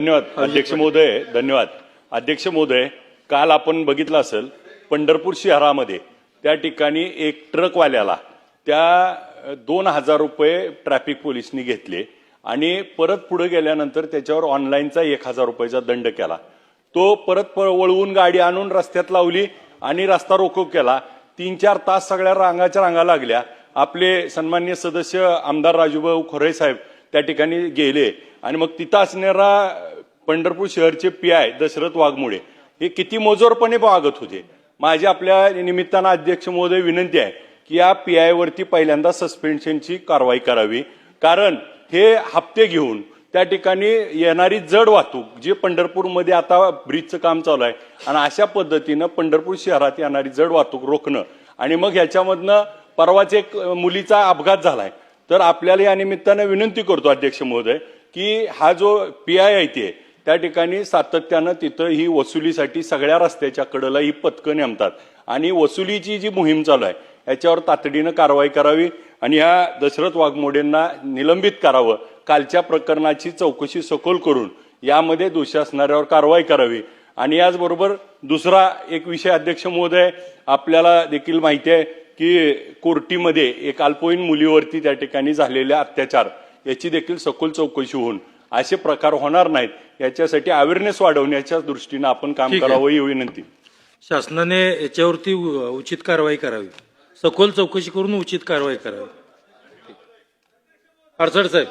धन्यवाद अध्यक्ष महोदय. धन्यवाद अध्यक्ष महोदय. काल आपण बघितलं असेल पंढरपूर शहरामध्ये त्या ठिकाणी एक ट्रकवाल्याला त्या 2000 रुपये ट्रॅफिक पोलिसनी घेतले आणि परत पुढे गेल्यानंतर त्याच्यावर ऑनलाईनचा 1000 रुपयाचा दंड केला. तो परत वळवून गाडी आणून रस्त्यात लावली आणि रस्ता रोको केला. 3-4 तास सगळ्या रांगाच्या रांगा लागल्या. आपले सन्माननीय सदस्य आमदार राजूभाऊ खोरे साहेब त्या ठिकाणी गेले आणि मग तिथं असणारा पंढरपूर शहरचे पीआय दशरथ वाघमोडे हे किती मोजोरपणे वागत होते. माझी आपल्या निमित्तानं अध्यक्ष महोदय विनंती आहे की या पीआय वरती पहिल्यांदा सस्पेन्शनची कारवाई करावी. कारण हे हप्ते घेऊन त्या ठिकाणी येणारी जड वाहतूक जे पंढरपूरमध्ये आता ब्रिजचं काम चालू आहे आणि अशा पद्धतीनं पंढरपूर शहरात येणारी जड वाहतूक रोखणं आणि मग ह्याच्यामधनं परवाच एक मुलीचा अपघात झालाय. तर आपल्याला या निमित्तानं विनंती करतो अध्यक्ष महोदय की हा जो पीआय आहे ते त्या ठिकाणी सातत्यानं तिथं ही वसुलीसाठी सगळ्या रस्त्याच्या कडेला ही पथकं नेमतात आणि वसुलीची जी मोहीम चालू आहे याच्यावर तातडीनं कारवाई करावी आणि ह्या दशरथ वाघमोडेंना निलंबित करावं. कालच्या प्रकरणाची चौकशी सखोल करून यामध्ये दोषी असणाऱ्यावर कारवाई करावी. आणि याचबरोबर दुसरा एक विषय अध्यक्ष महोदय, आपल्याला देखील माहिती आहे की कोर्टीमध्ये एक अल्पवयीन मुलीवरती त्या ठिकाणी झालेल्या अत्याचार याची देखील सखोल चौकशी होऊन असे प्रकार होणार नाहीत याच्यासाठी अवेअरनेस वाढवण्याच्या दृष्टीनं आपण काम करावं ही विनंती. शासनाने याच्यावरती उचित कारवाई करावी, सखोल चौकशी करून उचित कारवाई करावी. अडसड साहेब.